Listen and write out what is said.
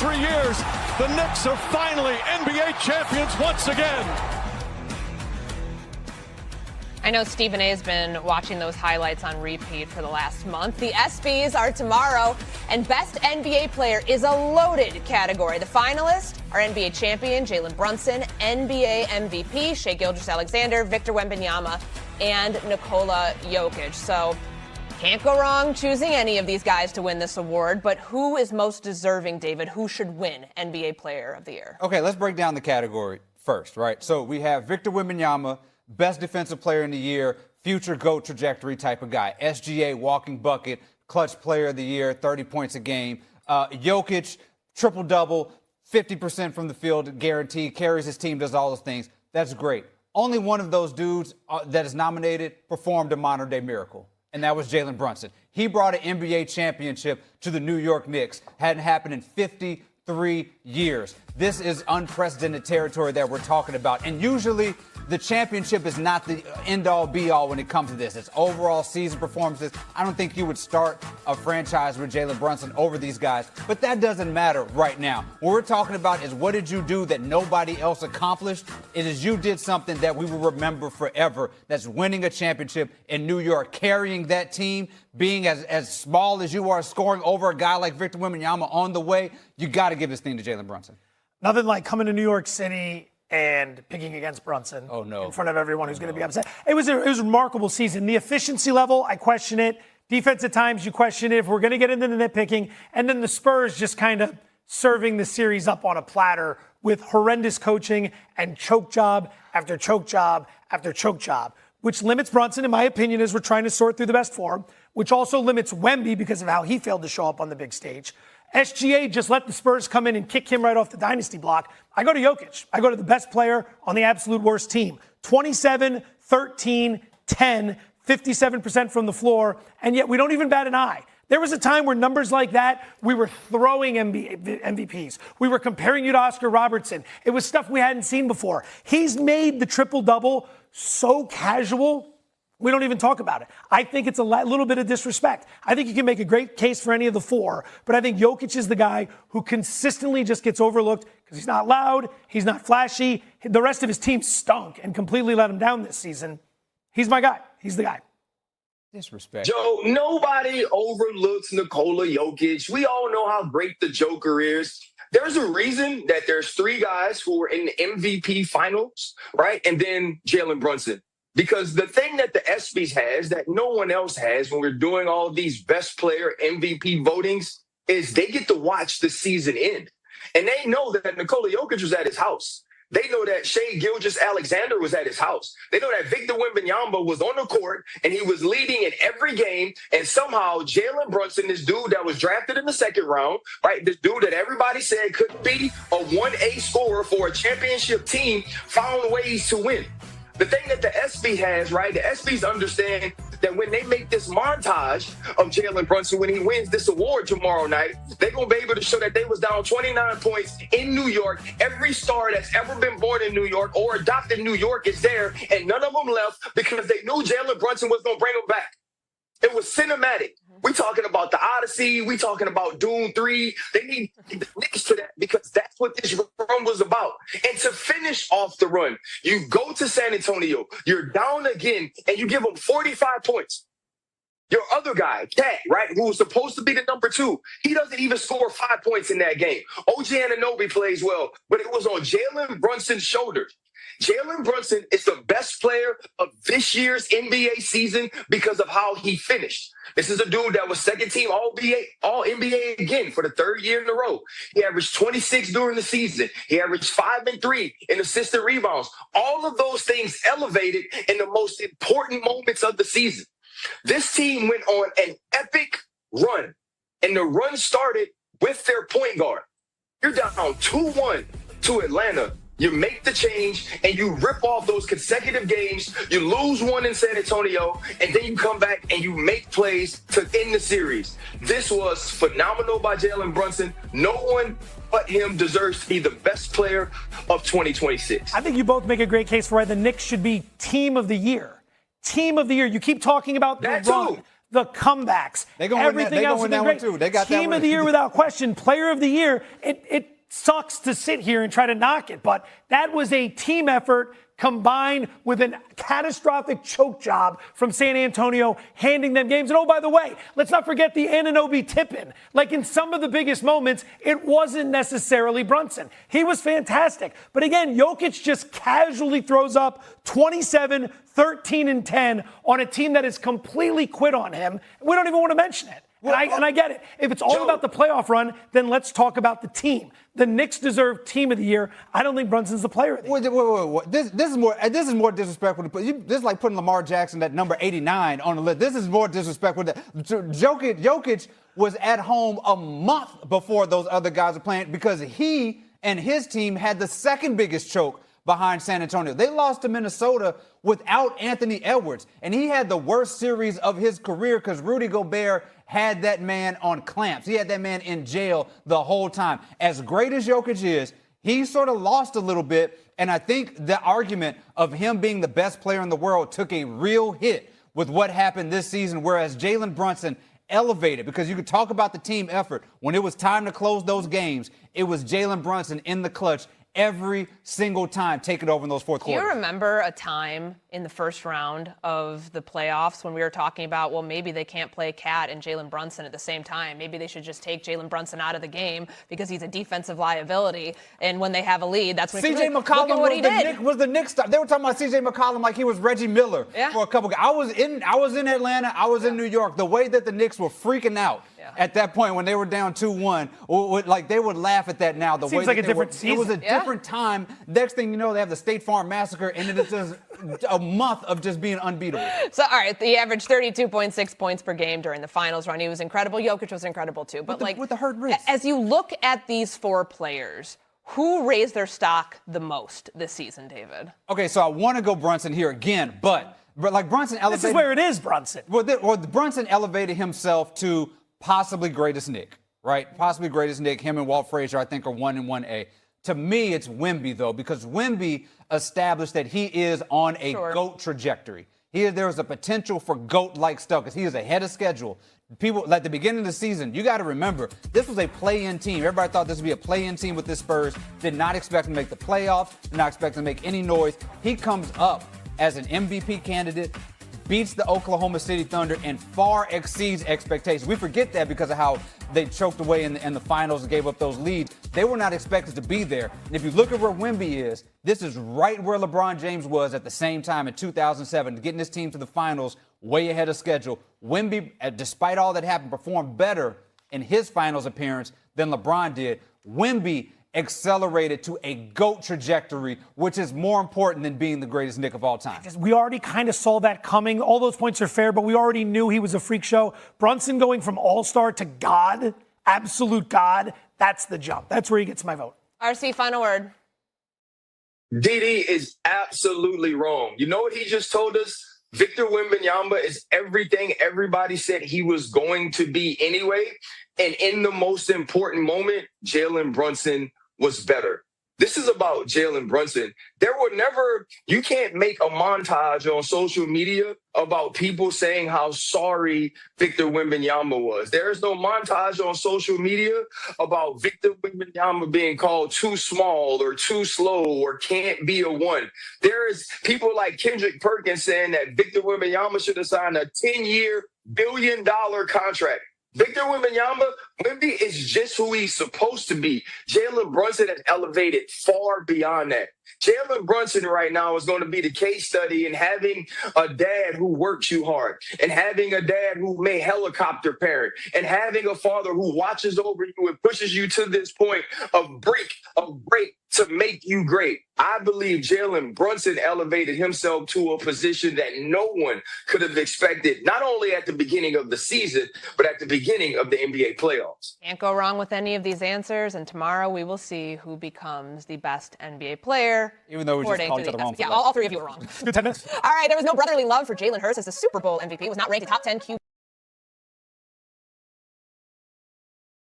23 years, the Knicks are finally NBA champions once again. I know Stephen A. has been watching those highlights on repeat for the last month. The ESPYs are tomorrow, and Best NBA Player is a loaded category. The finalists are NBA champion Jalen Brunson, NBA MVP Shai Gilgeous-Alexander, Victor Wembanyama, and Nikola Jokic. So can't go wrong choosing any of these guys to win this award. But who is most deserving, David? Who should win NBA Player of the Year? Okay, let's break down the category first, right? So we have Victor Wembanyama, Best Defensive Player in the Year, future GOAT trajectory type of guy. SGA, walking bucket, clutch player of the year, 30 points a game. Jokic, triple-double, 50% from the field, guaranteed, carries his team, does all those things. That's great. Only one of those dudes that is nominated performed a modern-day miracle, and that was Jalen Brunson. He brought an NBA championship to the New York Knicks. Hadn't happened in 53 years. This is unprecedented territory that we're talking about, and usually the championship is not the end-all, be-all when it comes to this. It's overall season performances. I don't think you would start a franchise with Jalen Brunson over these guys, but that doesn't matter right now. What we're talking about is what did you do that nobody else accomplished? It is you did something that we will remember forever. That's winning a championship in New York, carrying that team, being as small as you are, scoring over a guy like Victor Wembanyama on the way. You got to give this thing to Jalen Brunson. Nothing like coming to New York City and picking against Brunson in front of everyone who's going to be upset. It was a remarkable season. The efficiency level, I question it. Defense at times, you question it. If we're going to get into the nitpicking. And then the Spurs just kind of serving the series up on a platter with horrendous coaching and choke job after choke job after choke job, which limits Brunson, in my opinion, as we're trying to sort through the best four, which also limits Wemby because of how he failed to show up on the big stage. SGA just let the Spurs come in and kick him right off the dynasty block. I go to Jokic. I go to the best player on the absolute worst team. 27, 13, 10, 57% from the floor, and yet we don't even bat an eye. There was a time where numbers like that, we were throwing MVPs. We were comparing you to Oscar Robertson. It was stuff we hadn't seen before. He's made the triple-double so casual, we don't even talk about it. I think it's a little bit of disrespect. I think you can make a great case for any of the four, but I think Jokic is the guy who consistently just gets overlooked because he's not loud, he's not flashy. The rest of his team stunk and completely let him down this season. He's my guy. He's the guy. Disrespect. Joe, nobody overlooks Nikola Jokic. We all know how great the Joker is. There's a reason that there's three guys who were in the MVP finals, right? And then Jalen Brunson. Because the thing that the ESPYs has that no one else has when we're doing all these best player MVP votings is they get to watch the season end. And they know that Nikola Jokic was at his house. They know that Shai Gilgeous-Alexander was at his house. They know that Victor Wembanyama was on the court and he was leading in every game. And somehow Jalen Brunson, this dude that was drafted in the second round, right? This dude that everybody said could be a 1A scorer for a championship team, found ways to win. The thing that the ESPY has, right, the ESPYs understand that when they make this montage of Jalen Brunson when he wins this award tomorrow night, they're going to be able to show that they was down 29 points in New York. Every star that's ever been born in New York or adopted New York is there, and none of them left because they knew Jalen Brunson was going to bring them back. It was cinematic. We talking about the Odyssey. We talking about Dune 3. They need the Knicks to that because that's what this run was about. And to finish off the run, you go to San Antonio. You're down again, and you give them 45 points. Your other guy, Cat, right, who was supposed to be the number 2, he doesn't even score 5 points in that game. OG Anunoby plays well, but it was on Jalen Brunson's shoulders. Jalen Brunson is the best player of this year's NBA season because of how he finished. This is a dude that was second team All-NBA again for the third year in a row. He averaged 26 during the season. He averaged 5 and 3 in assisted rebounds. All of those things elevated in the most important moments of the season. This team went on an epic run, and the run started with their point guard. You're down 2-1 to Atlanta. You make the change, and you rip off those consecutive games. You lose one in San Antonio, and then you come back and you make plays to end the series. This was phenomenal by Jalen Brunson. No one but him deserves to be the best player of 2026. I think you both make a great case for why the Knicks should be Team of the Year. Team of the Year. You keep talking about the run. the comebacks, everything else has been great. Too. They got Team that of the year without question, player of the year. It sucks to sit here and try to knock it, but that was a team effort combined with a catastrophic choke job from San Antonio, handing them games. And oh, by the way, let's not forget the Anunoby tip-in. Like in some of the biggest moments, it wasn't necessarily Brunson. He was fantastic. But again, Jokic just casually throws up 27, 13, and 10 on a team that has completely quit on him. We don't even want to mention it. And I get it. If it's all about the playoff run, then let's talk about the team. The Knicks deserve team of the year. I don't think Brunson's the player of the year. Wait. This is more disrespectful. This is like putting Lamar Jackson at number 89 on the list. This is more disrespectful. Jokic was at home a month before those other guys were playing because he and his team had the second biggest choke behind San Antonio. They lost to Minnesota without Anthony Edwards, and he had the worst series of his career because Rudy Gobert had that man on clamps. He had that man in jail the whole time. As great as Jokic is, he sort of lost a little bit, and I think the argument of him being the best player in the world took a real hit with what happened this season, whereas Jalen Brunson elevated, because you could talk about the team effort. When it was time to close those games, it was Jalen Brunson in the clutch every single time, taking over in those fourth quarters. Do you remember a time in the first round of the playoffs when we were talking about, well, maybe they can't play Cat and Jalen Brunson at the same time. Maybe they should just take Jalen Brunson out of the game because he's a defensive liability. And when they have a lead, that's when C.J. McCollum was the Knicks star. They were talking about C.J. McCollum like he was Reggie Miller for a couple. I was in Atlanta. I was in New York. The way that the Knicks were freaking out at that point when they were down 2-1, like they would laugh at that now. Seems like a different season. It was a different time. Next thing you know, they have the State Farm Massacre, and it is just a month of just being unbeatable. So, all right, he averaged 32.6 points per game during the finals run. He was incredible. Jokic was incredible, too. But with the hurt wrist. As you look at these four players, who raised their stock the most this season, David? Okay, so I want to go Brunson here again, but like Brunson elevated. This is where it is, Brunson. Well, Brunson elevated himself to possibly greatest Nick, right? Possibly greatest Nick. Him and Walt Frazier, I think, are 1 and 1A. To me, it's Wemby, though, because Wemby established that he is on a GOAT trajectory. There is a potential for GOAT-like stuff because he is ahead of schedule. People, at the beginning of the season, you got to remember, this was a play-in team. Everybody thought this would be a play-in team with the Spurs. Did not expect him to make the playoffs. Did not expect him to make any noise. He comes up as an MVP candidate, beats the Oklahoma City Thunder, and far exceeds expectations. We forget that because of how they choked away in the finals and gave up those leads. They were not expected to be there. And if you look at where Wemby is, this is right where LeBron James was at the same time in 2007, getting his team to the finals way ahead of schedule. Wemby, despite all that happened, performed better in his finals appearance than LeBron did. Wemby accelerated to a GOAT trajectory, which is more important than being the greatest Knick of all time. We already kind of saw that coming. All those points are fair, but we already knew he was a freak show. Brunson going from all-star to God, absolute God, that's the jump. That's where he gets my vote. RC, final word. DD is absolutely wrong. You know what he just told us? Victor Wembanyama is everything everybody said he was going to be anyway. And in the most important moment, Jalen Brunson was better. This is about Jalen Brunson. You can't make a montage on social media about people saying how sorry Victor Wembanyama was. There is no montage on social media about Victor Wembanyama being called too small or too slow or can't be a one. There is people like Kendrick Perkins saying that Victor Wembanyama should have signed a 10-year, billion-dollar contract. Victor Wemby is just who he's supposed to be. Jalen Brunson has elevated far beyond that. Jalen Brunson right now is going to be the case study in having a dad who works you hard, and having a dad who may helicopter parent, and having a father who watches over you and pushes you to this point of great to make you great. I believe Jalen Brunson elevated himself to a position that no one could have expected, not only at the beginning of the season, but at the beginning of the NBA playoffs. Can't go wrong with any of these answers, and tomorrow we will see who becomes the best NBA player. Even though we just called each other wrong. Yeah, all three of you were wrong. Good 10 minutes. All right, there was no brotherly love for Jalen Hurts as the Super Bowl MVP. Was not ranked a top 10 QB.